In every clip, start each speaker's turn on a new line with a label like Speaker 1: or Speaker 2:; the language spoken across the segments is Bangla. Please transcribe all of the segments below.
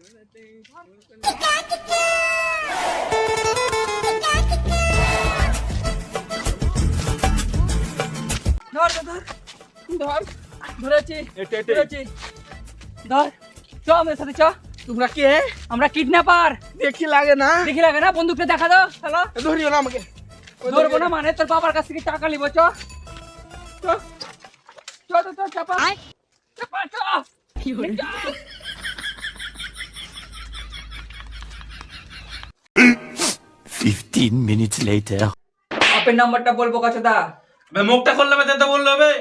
Speaker 1: ধর ধর ধর ধরেছি ধরেছি ধর চ আমার সাথে চ।
Speaker 2: তোমরা কে?
Speaker 1: আমরা কিডন্যাপার।
Speaker 2: দেখি লাগে না,
Speaker 1: দেখি লাগে না, বন্দুকটা দেখা দাও। চলো
Speaker 2: ধরিও না আমাকে।
Speaker 1: ধরবো না মানে তোর বাবার কাছ থেকে টাকা নিবো। চ চ চ চ চাপা চাপা চ।
Speaker 3: 15 minutes later.
Speaker 1: বাপের নাম্বারটা বলবো কাছদা।
Speaker 4: মুখটা খুললে তো বললো হবে।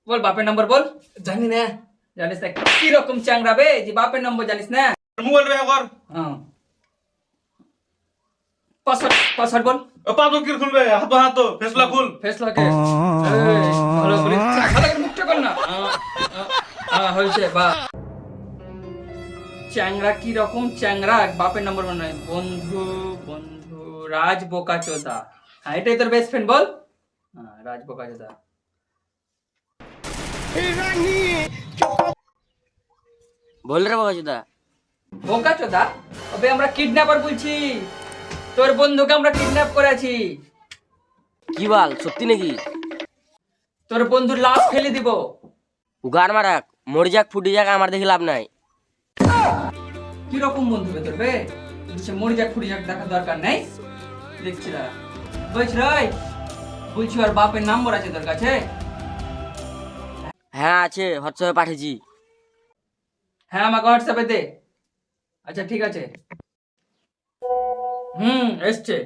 Speaker 1: বল বাপের নাম্বার বল।
Speaker 2: জানি না।
Speaker 1: জানিস না কি রকম চ্যাংরা বে যে বাপের নম্বর জানিস না?
Speaker 4: মোবাইল ব্যবহার কর।
Speaker 1: হ্যাঁ পাসওয়ার্ড বল।
Speaker 4: ও পাসওয়ার্ড কি খুলবে? হাত ফেসলা খুল।
Speaker 1: ফেস লকে ভালো করে ভালো করে মুখটা কর না। হয়েছে বা চ্যাংরা কি রকম চ্যাংরা বাপের নম্বর মনে হয়। বন্ধু বন্ধু রাজ বোকাচোদা। হ্যাঁ এটাই তোর বেস্ট ফ্রেন্ড বল। হ্যাঁ রাজ বোকাচোদা।
Speaker 5: বল রে বাবাজুদা।
Speaker 1: বোকাচোদা তবে আমরা কিডন্যাপার বলছি। তোর বন্ধুকে আমরা কিডন্যাপ করেছি।
Speaker 5: কি বল সত্যি নাকি?
Speaker 1: তোর বন্ধুর লাশ ফেলে দিব।
Speaker 5: উগার মারাক মরে যাক ফুটে যাক আমার দেখে লাভ নাই।
Speaker 1: কি রকম বন্ধু বে তোর বে? সে মরে যাক ফুটে যাক দেখার দরকার নাই। দেখছি না বলছি রাই বলছি আর বাপের নাম্বার আছে তোর কাছে?
Speaker 5: হ্যাঁ আছে, হোয়াটসঅ্যাপে পাঠিয়েছি।
Speaker 1: হ্যাঁ আমাকে হোয়াটসঅ্যাপে দে। আচ্ছা ঠিক আছে। এসছে।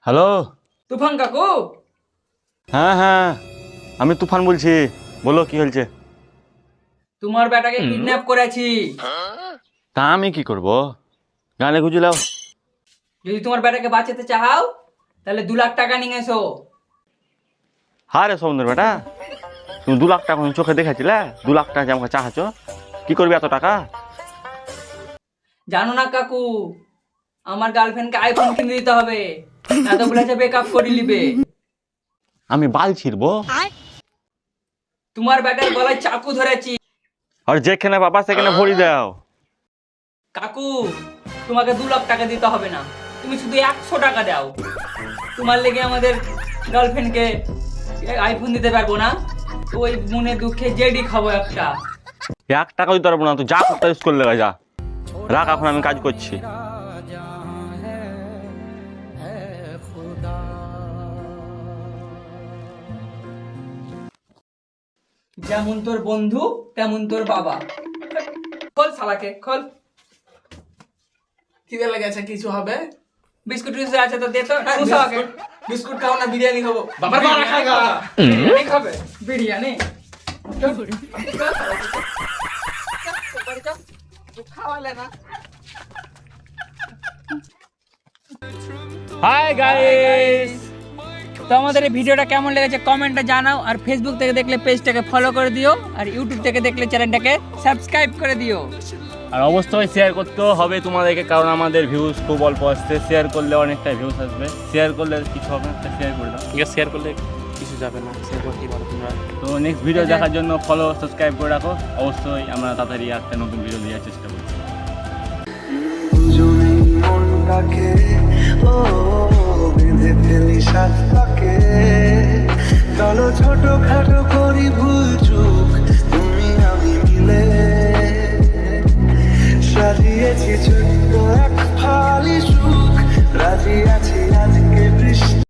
Speaker 6: হ্যালো।
Speaker 1: তুফান কাকু?
Speaker 6: হ্যাঁ হ্যাঁ আমি তুফান বলছি, বলো কি হয়েছে?
Speaker 1: তোমার বেটাকে কিডন্যাপ করেছি।
Speaker 6: তা আমি কি করব? গানে গুজলাও।
Speaker 1: যদি তোমার বেটাকে বাঁচাতে চাও তাহলে 2 লাখ টাকা নিয়ে এসো।
Speaker 6: হ্যাঁ রে সমুদ্র বেটা, তুমি 2 লাখ টাকা চোখে দেখেছিলে? 2 লাখ টাকা যে আমাকে চাহাচ্ছ, কি করবি এত টাকা?
Speaker 1: জানো না কাকু, আমার গার্লফ্রেন্ডকে আইফোন কিনে দিতে হবে, না তো বলেছে ব্রেকআপ করে নিবে।
Speaker 6: আমি বাল ছিড়বো?
Speaker 1: তোমার বেটার গলায় চাকু ধরেছি।
Speaker 6: আর যেখানে বাবা সেখানে ভরি দাও।
Speaker 1: কাকু তোমাকে 2 লাখ টাকা দিতে হবে না, তুমি শুধু 100 টাকা দাও। তোমার লেগে আমাদের গার্লফ্রেন্ডকে আইফোন দিতে পারবো না, ওই মনে দুঃখে জেডি খাবো একটা।
Speaker 6: 1 টাকা দিতে পারবো না, তো যা করতে ইউজ করলে যা। রাখ, এখন আমি কাজ করছি।
Speaker 1: যেমন তোর বন্ধু তেমন তোর বাবা। খোল শালাকে খোল।
Speaker 2: খিদে লেগেছে, কিছু হবে?
Speaker 1: বিস্কুট টিস্কুট আছে তো দে তো। শালাকে
Speaker 2: বিস্কুট খাও না বিরিয়ানি খাবো?
Speaker 4: বাবার বাবা খাইগা।
Speaker 1: বিরিয়ানি খাবে? বিরিয়ানি
Speaker 2: খাওয়ালে না।
Speaker 1: হাই গাইস, তো আমাদের এই ভিডিওটা কেমন লেগেছে কমেন্টে জানাও। আর ফেসবুক থেকে দেখলে পেজটাকে ফলো করে দিও, আর ইউটিউব থেকে দেখলে চ্যানেলটাকে সাবস্ক্রাইব করে দিও।
Speaker 6: আর অবশ্যই শেয়ার করতেও হবে তোমাদেরকে, কারণ আমাদের ভিউজ খুব অল্প আসছে। শেয়ার করলে অনেকটা ভিউজ আসবে, শেয়ার করলে কিছু হবে না, শেয়ার করে দাও।
Speaker 7: ঠিক আছে, শেয়ার করলে কিছু যাবে না, শেয়ার করতেই পারো তোমরা।
Speaker 6: তো নেক্সট ভিডিও দেখার জন্য ফলো সাবস্ক্রাইব করে রাখো। অবশ্যই আমরা তাড়াতাড়ি একটা নতুন ভিডিও দেওয়ার চেষ্টা করছি।